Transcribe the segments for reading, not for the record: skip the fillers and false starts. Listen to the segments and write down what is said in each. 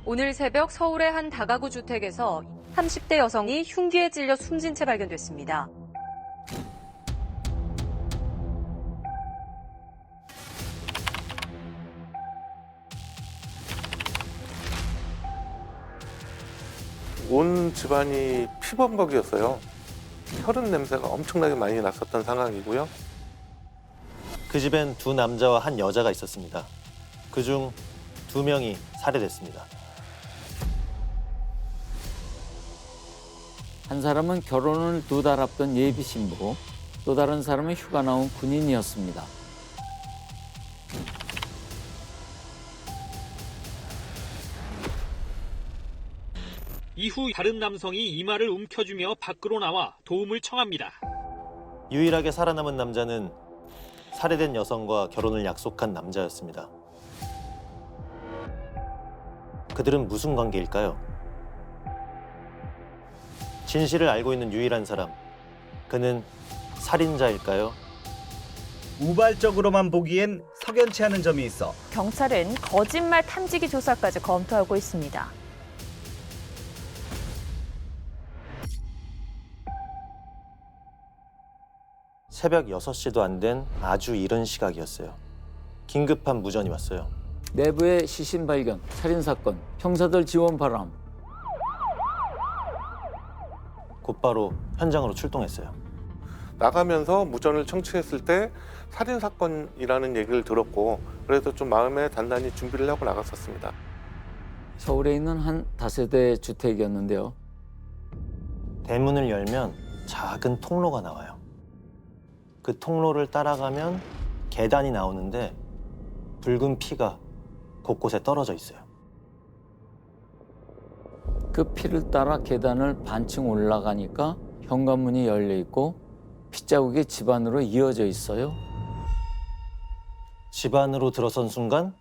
오늘 새벽 서울의 한 다가구 주택에서 30대 여성이 흉기에 찔려 숨진 채 발견됐습니다. 온 집안이 피범벅이었어요. 혈흔 냄새가 엄청나게 많이 났었던 상황이고요. 그 집엔 두 남자와 한 여자가 있었습니다. 그중 2명이 살해됐습니다. 한 사람은 결혼을 2달 앞둔 예비 신부, 또 다른 사람은 휴가 나온 군인이었습니다. 이후 다른 남성이 이마를 움켜쥐며 밖으로 나와 도움을 청합니다. 유일하게 살아남은 남자는 살해된 여성과 결혼을 약속한 남자였습니다. 그들은 무슨 관계일까요? 진실을 알고 있는 유일한 사람, 그는 살인자일까요? 우발적으로만 보기엔 석연치 않은 점이 있어 경찰은 거짓말 탐지기 조사까지 검토하고 있습니다. 새벽 6시도 안 된 아주 이른 시각이었어요. 긴급한 무전이 왔어요. 내부의 시신 발견, 살인사건, 형사들 지원 바람. 곧바로 현장으로 출동했어요. 나가면서 무전을 청취했을 때 살인사건이라는 얘기를 들었고 그래서 좀 마음에 단단히 준비를 하고 나갔었습니다. 서울에 있는 한 다세대 주택이었는데요. 대문을 열면 작은 통로가 나와요. 그 통로를 따라가면 계단이 나오는데 붉은 피가 곳곳에 떨어져 있어요. 그 피를 따라 계단을 반층 올라가니까 현관문이 열려 있고 핏자국이 집 안으로 이어져 있어요. 집 안으로 들어선 순간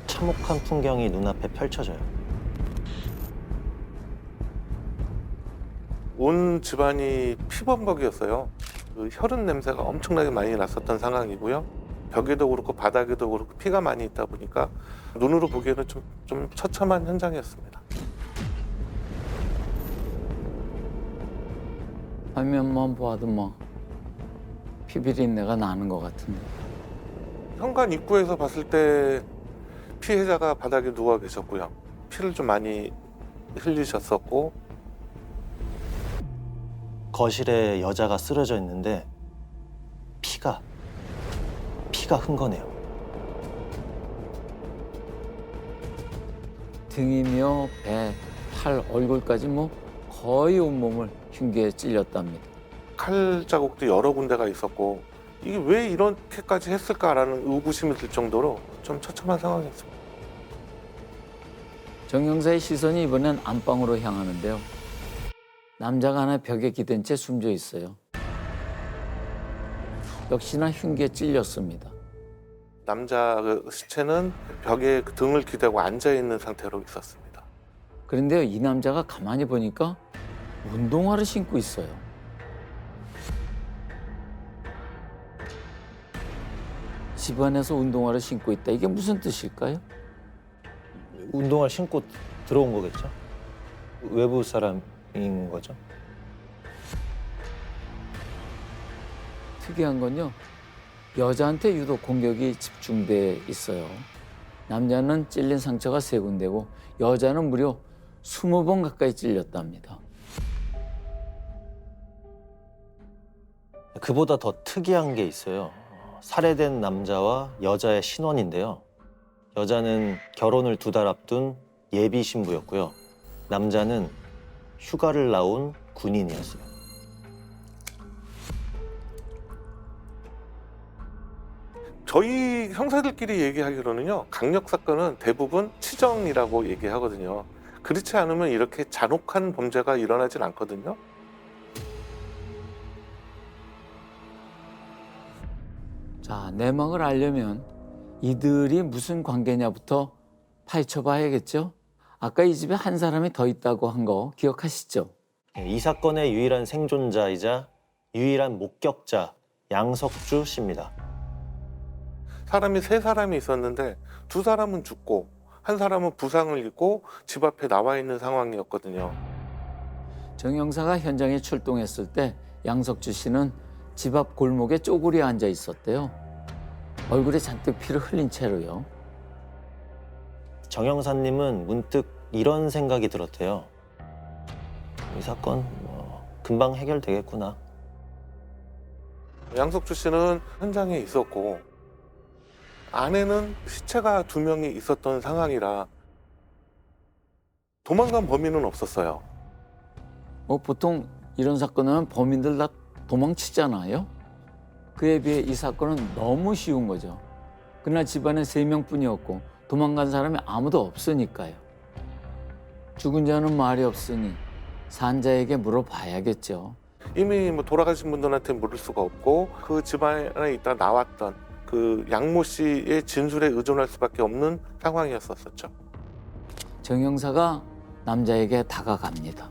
참혹한 풍경이 눈앞에 펼쳐져요. 온 집안이 피범벅이었어요. 그 혈흔 냄새가 엄청나게 많이 났었던 상황이고요. 벽에도 그렇고 바닥에도 그렇고 피가 많이 있다 보니까 눈으로 보기에는 좀 처참한 현장이었습니다. 화면만 봐도 뭐 피비린내가 나는 것 같은데. 현관 입구에서 봤을 때 피해자가 바닥에 누워 계셨고요. 피를 좀 많이 흘리셨었고 거실에 여자가 쓰러져 있는데 피가 흥건해요. 등이며 배, 팔, 얼굴까지 뭐 거의 온몸을 흉기에 찔렸답니다. 칼 자국도 여러 군데가 있었고 이게 왜 이렇게까지 했을까라는 의구심이 들 정도로 좀 처참한 상황이었습니다. 정 형사의 시선이 이번엔 안방으로 향하는데요. 남자가 하나 벽에 기댄 채 숨져 있어요. 역시나 흉기에 찔렸습니다. 남자 그 시체는 벽에 그 등을 기대고 앉아 있는 상태로 있었습니다. 그런데요, 이 남자가 가만히 보니까 운동화를 신고 있어요. 집안에서 운동화를 신고 있다. 이게 무슨 뜻일까요? 운동화를 신고 들어온 거겠죠? 외부 사람인 거죠? 특이한 건요, 여자한테 유독 공격이 집중돼 있어요. 남자는 찔린 상처가 3군데고 여자는 무려 20번 가까이 찔렸답니다. 그보다 더 특이한 게 있어요. 살해된 남자와 여자의 신원인데요. 여자는 결혼을 2달 앞둔 예비 신부였고요. 남자는 휴가를 나온 군인이었어요. 저희 형사들끼리 얘기하기로는요. 강력 사건은 대부분 치정이라고 얘기하거든요. 그렇지 않으면 이렇게 잔혹한 범죄가 일어나진 않거든요. 자, 내막을 알려면 이들이 무슨 관계냐부터 파헤쳐 봐야겠죠? 아까 이 집에 한 사람이 더 있다고 한 거 기억하시죠? 이 사건의 유일한 생존자이자 유일한 목격자 양석주 씨입니다. 사람이 3사람이 있었는데 2사람은 죽고 한 사람은 부상을 입고 집 앞에 나와 있는 상황이었거든요. 정 형사가 현장에 출동했을 때 양석주 씨는 집 앞 골목에 쪼그려 앉아 있었대요. 얼굴에 잔뜩 피를 흘린 채로요. 정 형사님은 문득 이런 생각이 들었대요. 이 사건 금방 해결되겠구나. 양석주 씨는 현장에 있었고 안에는 시체가 2명이 있었던 상황이라 도망간 범인은 없었어요. 보통 이런 사건은 범인들 다 도망치잖아요. 그에 비해 이 사건은 너무 쉬운 거죠. 그날 집안에 3명뿐이었고 도망간 사람이 아무도 없으니까요. 죽은 자는 말이 없으니 산자에게 물어봐야겠죠. 이미 돌아가신 분들한테 물을 수가 없고 그 집안에 있다 나왔던 그 양모 씨의 진술에 의존할 수밖에 없는 상황이었었죠. 정 형사가 남자에게 다가갑니다.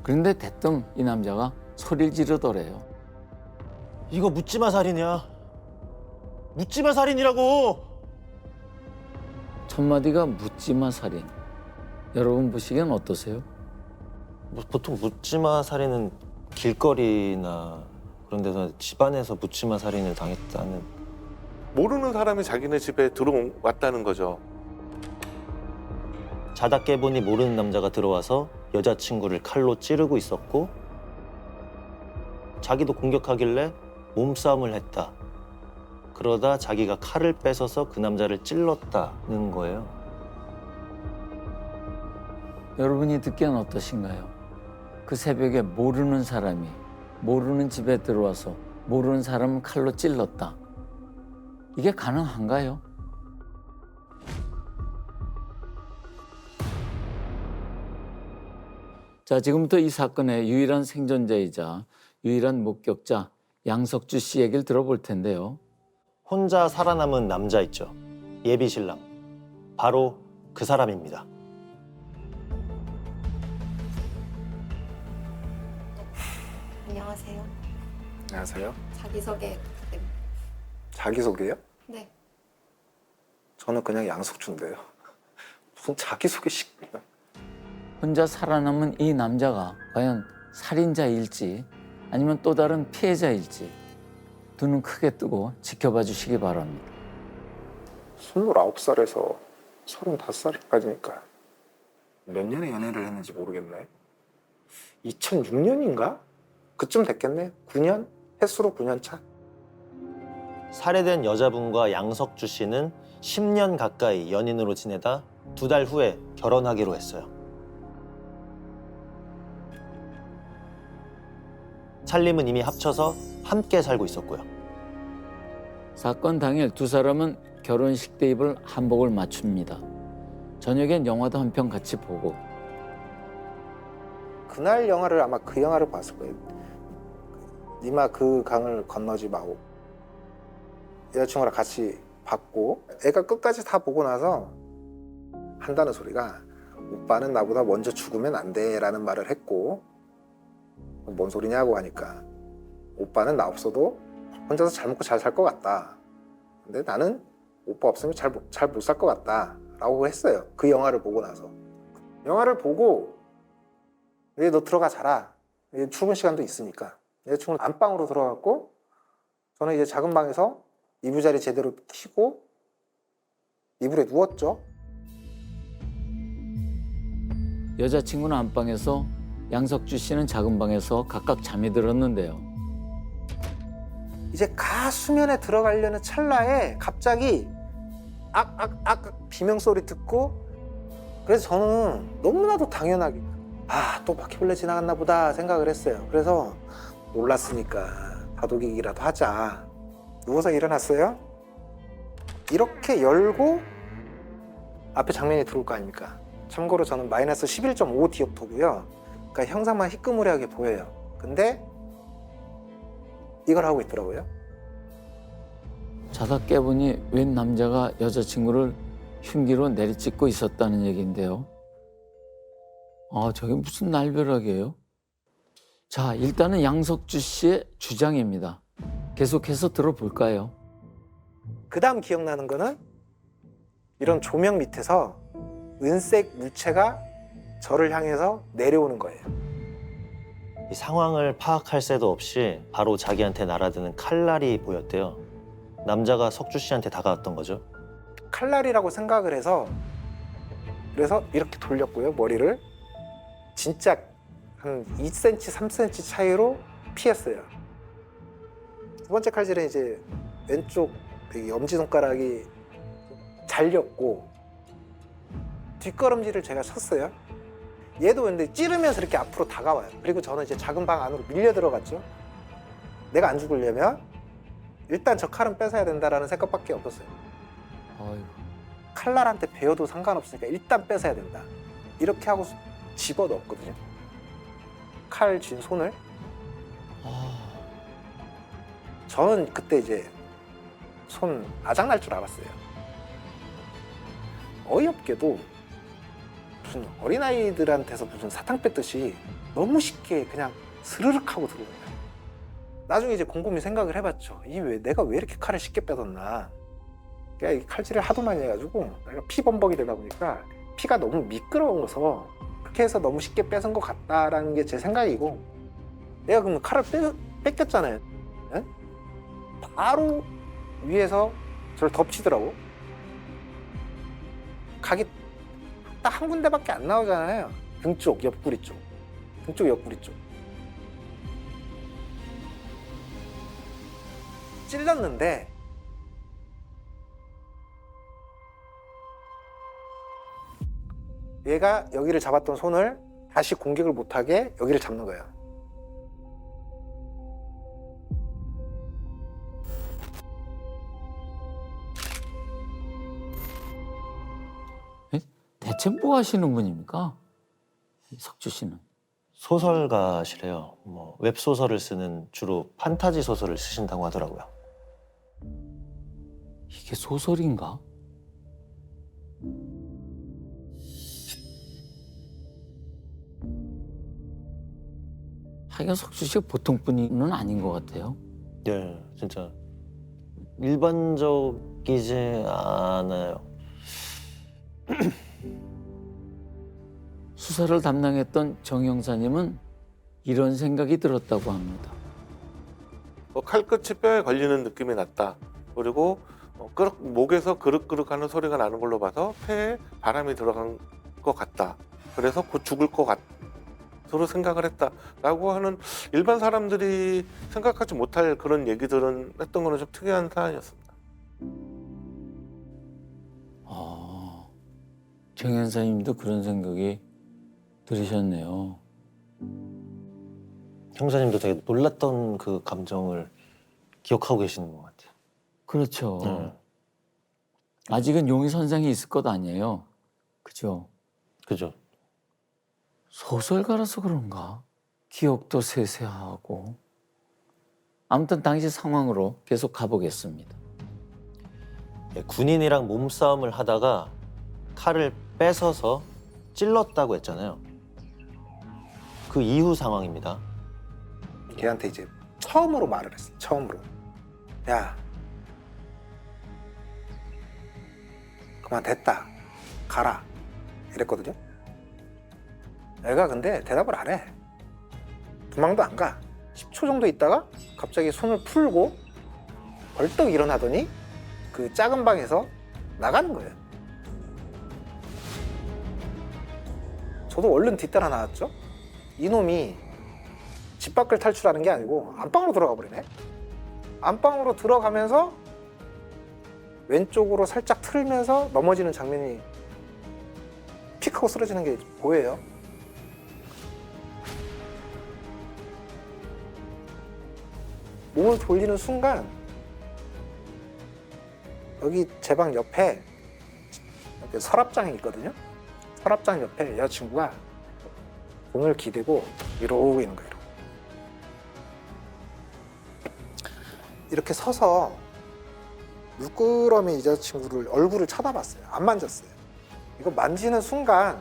그런데 대뜸 이 남자가 소리를 지르더래요. 이거 묻지마 살인이야. 묻지마 살인이라고. 첫 마디가 묻지마 살인. 여러분 보시기엔 어떠세요? 보통 묻지마 살인은 길거리나 그런 데서 집안에서 묻지마 살인을 당했다는. 모르는 사람이 자기네 집에 들어왔다는 거죠. 자다 깨보니 모르는 남자가 들어와서 여자친구를 칼로 찌르고 있었고 자기도 공격하길래 몸싸움을 했다. 그러다 자기가 칼을 뺏어서 그 남자를 찔렀다는 거예요. 여러분이 듣기엔 어떠신가요? 그 새벽에 모르는 사람이 모르는 집에 들어와서 모르는 사람을 칼로 찔렀다. 이게 가능한가요? 자, 지금부터 이 사건의 유일한 생존자이자 유일한 목격자 양석주 씨 얘기를 들어볼 텐데요. 혼자 살아남은 남자 있죠. 예비 신랑. 바로 그 사람입니다. 안녕하세요. 안녕하세요. 자기소개 부탁드립니다. 자기소개요? 네. 저는 그냥 양석주인데요. 무슨 자기소개식. 혼자 살아남은 이 남자가 과연 살인자일지 아니면 또 다른 피해자일지 두 눈 크게 뜨고 지켜봐 주시기 바랍니다. 29살에서 35살까지니까 몇 년의 연애를 했는지 모르겠네. 2006년인가? 그쯤 됐겠네. 9년? 횟수로 9년 차. 살해된 여자분과 양석주 씨는 10년 가까이 연인으로 지내다 2달 후에 결혼하기로 했어요. 찰림은 이미 합쳐서 함께 살고 있었고요. 사건 당일 두 사람은 결혼식 때 입을 한복을 맞춥니다. 저녁엔 영화도 한 편 같이 보고 그날 영화를 아마 그 영화를 봤을 거예요. 니마 그 강을 건너지 마오. 여자친구랑 같이 봤고 애가 끝까지 다 보고 나서 한다는 소리가 오빠는 나보다 먼저 죽으면 안 돼라는 말을 했고 뭔 소리냐고 하니까 오빠는 나 없어도 혼자서 잘 먹고 잘 살 것 같다. 근데 나는 오빠 없으면 잘 못 살 것 같다 라고 했어요. 그 영화를 보고 나서. 영화를 보고 이제 너 들어가 자라. 이제 출근 시간도 있으니까. 여자친구는 안방으로 들어갔고 저는 이제 작은 방에서 이부자리 제대로 켜고 이불에 누웠죠. 여자친구는 안방에서 양석주 씨는 작은 방에서 각각 잠이 들었는데요. 이제 가수면에 들어가려는 찰나에 갑자기 악 비명소리 듣고 그래서 저는 너무나도 당연하게 또 바퀴벌레 지나갔나 보다 생각을 했어요. 그래서 놀랐으니까 다독이기라도 하자. 누워서 일어났어요. 이렇게 열고 앞에 장면이 들어올 거 아닙니까? 참고로 저는 마이너스 11.5 디옵터고요. 그러니까 형상만 희끄무레하게 보여요. 근데 이걸 하고 있더라고요. 자다 깨보니 웬 남자가 여자친구를 흉기로 내리찍고 있었다는 얘기인데요. 저게 무슨 날벼락이에요? 자, 일단은 양석주 씨의 주장입니다. 계속해서 들어볼까요? 그 다음 기억나는 거는 이런 조명 밑에서 은색 물체가 저를 향해서 내려오는 거예요. 이 상황을 파악할 새도 없이 바로 자기한테 날아드는 칼날이 보였대요. 남자가 석주 씨한테 다가왔던 거죠. 칼날이라고 생각을 해서 그래서 이렇게 돌렸고요, 머리를. 진짜 한 2cm, 3cm 차이로 피했어요. 두 번째 칼질은 이제 왼쪽 여기 엄지손가락이 잘렸고 뒷걸음질을 제가 쳤어요. 얘도 근데 찌르면서 이렇게 앞으로 다가와요. 그리고 저는 이제 작은 방 안으로 밀려 들어갔죠. 내가 안 죽으려면 일단 저 칼은 뺏어야 된다라는 생각밖에 없었어요. 아이고. 칼날한테 베어도 상관없으니까 일단 뺏어야 된다. 이렇게 하고 집어 넣었거든요. 칼 쥔 손을. 저는 그때 이제 손 아작 날 줄 알았어요. 어이없게도 무슨 어린아이들한테서 무슨 사탕 뺐듯이 너무 쉽게 그냥 스르륵 하고 들어오는 거예요. 나중에 이제 곰곰이 생각을 해봤죠. 내가 왜 이렇게 칼을 쉽게 뺏었나. 그러니까 이 칼질을 하도 많이 해가지고 내가 피범벅이 되다 보니까 피가 너무 미끄러워서 그렇게 해서 너무 쉽게 뺏은 것 같다라는 게 제 생각이고, 내가 그러면 칼을 뺏겼잖아요. 네? 바로 위에서 저를 덮치더라고. 각이 딱 한 군데밖에 안 나오잖아요. 등 쪽, 옆구리 쪽. 등 쪽, 옆구리 쪽. 찔렀는데 얘가 여기를 잡았던 손을 다시 공격을 못하게 여기를 잡는 거예요. 대체 뭐 하시는 분입니까? 석주 씨는. 소설가시래요. 웹소설을 쓰는 주로 판타지 소설을 쓰신다고 하더라고요. 이게 소설인가? 하여간 석주 씨가 보통 분은 아닌 것 같아요. 예, 진짜 일반적이지 않아요. 수사를 담당했던 정 형사님은 이런 생각이 들었다고 합니다. 칼끝이 뼈에 걸리는 느낌이 났다. 그리고 목에서 그륵그륵하는 소리가 나는 걸로 봐서 폐에 바람이 들어간 것 같다. 그래서 곧 죽을 것 같으로 생각을 했다라고 하는 일반 사람들이 생각하지 못할 그런 얘기들은 했던 거는 좀 특이한 사안이었습니다. 정 형사님도 그런 생각이 들으셨네요. 형사님도 되게 놀랐던 그 감정을 기억하고 계시는 것 같아요. 그렇죠. 아직은 용의 선상에 있을 것 아니에요. 그죠? 그죠? 소설가라서 그런가? 기억도 세세하고. 아무튼 당시 상황으로 계속 가보겠습니다. 예, 군인이랑 몸싸움을 하다가 칼을 뺏어서 찔렀다고 했잖아요. 그 이후 상황입니다. 걔한테 이제 처음으로 말을 했어요. 처음으로. 야, 그만 됐다. 가라. 이랬거든요. 애가 근데 대답을 안 해. 도망도 안 가. 10초 정도 있다가 갑자기 손을 풀고 벌떡 일어나더니 그 작은 방에서 나가는 거예요. 저도 얼른 뒤따라 나왔죠. 이놈이 집 밖을 탈출하는 게 아니고 안방으로 들어가 버리네. 안방으로 들어가면서 왼쪽으로 살짝 틀면서 넘어지는 장면이 픽 하고 쓰러지는 게 보여요. 몸을 돌리는 순간 여기 제 방 옆에 이렇게 서랍장이 있거든요. 서랍장 옆에 여자친구가 손을 기대고 이러고 있는 거예요. 이렇게 서서 물끄러미 여자친구를 얼굴을 쳐다봤어요. 안 만졌어요. 이거 만지는 순간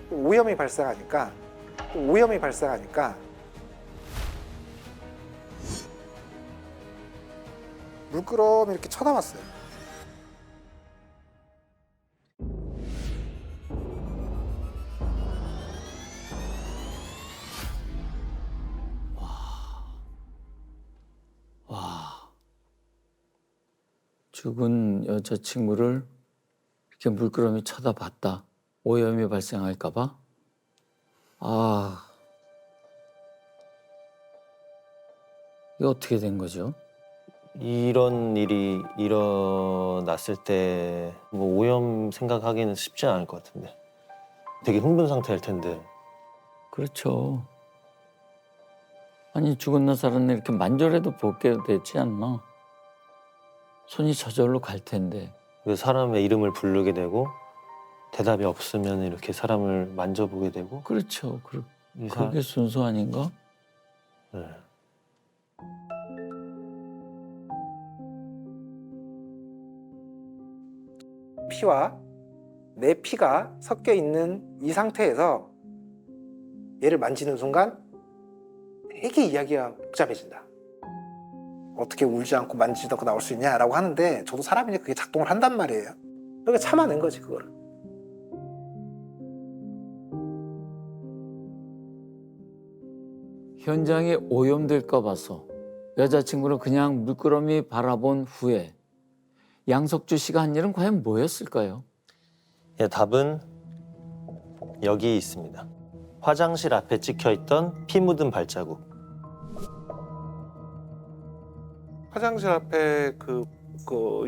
또 오염이 발생하니까 물끄러미 이렇게 쳐다봤어요. 와, 죽은 여자친구를 이렇게 물끄러미 쳐다봤다. 오염이 발생할까 봐? 아, 이게 어떻게 된 거죠? 이런 일이 일어났을 때 뭐 오염 생각하기는 쉽지 않을 것 같은데. 되게 흥분 상태일 텐데. 그렇죠. 아니 죽은 날 살았네 이렇게 만져라도 볼게 되지 않나? 손이 저절로 갈 텐데. 그 사람의 이름을 부르게 되고 대답이 없으면 이렇게 사람을 만져보게 되고. 그렇죠. 이 그게 순서 아닌가? 네. 피와 내 피가 섞여 있는 이 상태에서 얘를 만지는 순간 되게 이야기가 복잡해진다. 어떻게 울지 않고 만지지도 않고 나올 수 있냐라고 하는데 저도 사람이니까 그게 작동을 한단 말이에요. 그러니까 참아낸 거지 그거를. 현장에 오염될까 봐서 여자친구를 그냥 물끄러미 바라본 후에 양석주 씨가 한 일은 과연 뭐였을까요? 예, 답은 여기 있습니다. 화장실 앞에 찍혀있던 피 묻은 발자국. 화장실 앞에 그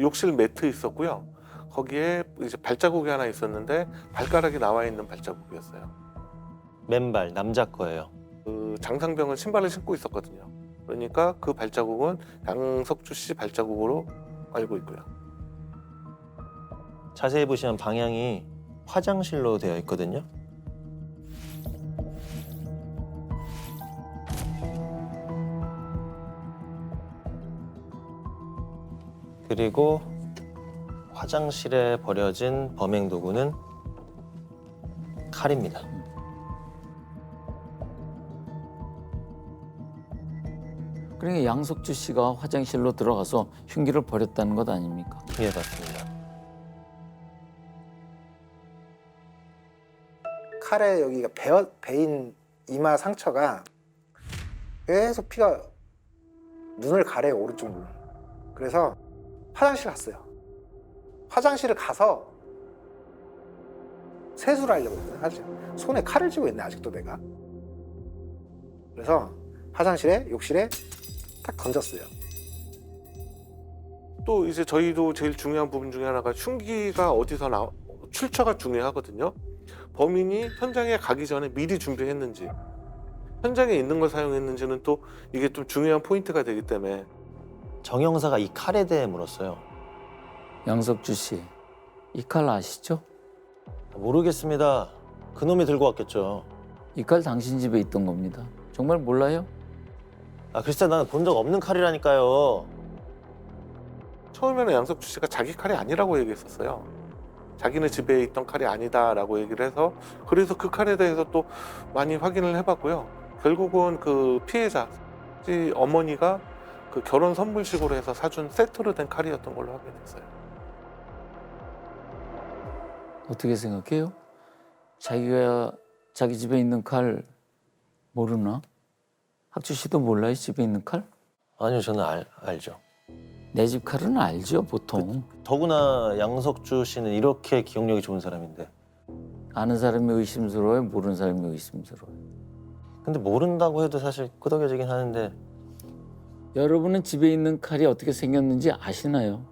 욕실 매트 있었고요. 거기에 이제 발자국이 하나 있었는데 발가락이 나와 있는 발자국이었어요. 맨발, 남자 거예요. 그 장상병은 신발을 신고 있었거든요. 그러니까 그 발자국은 양석주 씨 발자국으로 알고 있고요. 자세히 보시면 방향이 화장실로 되어 있거든요. 그리고 화장실에 버려진 범행 도구는 칼입니다. 그러니까 양석주 씨가 화장실로 들어가서 흉기를 버렸다는 것 아닙니까? 예, 맞습니다. 칼에 여기가 베인 이마 상처가 계속 피가 눈을 가려요, 오른쪽 눈. 그래서 화장실 갔어요. 화장실을 가서 세수를 하려고 했거든. 아직 손에 칼을 쥐고 있네 아직도 내가. 그래서 화장실에 욕실에 딱 던졌어요. 또 이제 저희도 제일 중요한 부분 중에 하나가 흉기가 어디서 출처가 중요하거든요. 범인이 현장에 가기 전에 미리 준비했는지, 현장에 있는 걸 사용했는지는 또 이게 좀 중요한 포인트가 되기 때문에. 정 형사가 이 칼에 대해 물었어요. 양석주 씨, 이 칼 아시죠? 모르겠습니다. 그놈이 들고 왔겠죠. 이 칼 당신 집에 있던 겁니다. 정말 몰라요? 아, 글쎄 나는 본 적 없는 칼이라니까요. 처음에는 양석주 씨가 자기 칼이 아니라고 얘기했었어요. 자기네 집에 있던 칼이 아니다라고 얘기를 해서, 그래서 그 칼에 대해서 또 많이 확인을 해봤고요. 결국은 그 피해자 어머니가 그 결혼 선물식으로 해서 사준 세트로 된 칼이었던 걸로 확인했어요. 어떻게 생각해요? 자기가 자기 집에 있는 칼 모르나? 학주 씨도 몰라요, 집에 있는 칼? 아니요, 저는 알죠. 내 집 칼은 알죠, 보통. 더구나 양석주 씨는 이렇게 기억력이 좋은 사람인데. 아는 사람이 의심스러워요, 모르는 사람이 의심스러워요. 근데 모른다고 해도 사실 끄덕여지긴 하는데. 여러분은 집에 있는 칼이 어떻게 생겼는지 아시나요?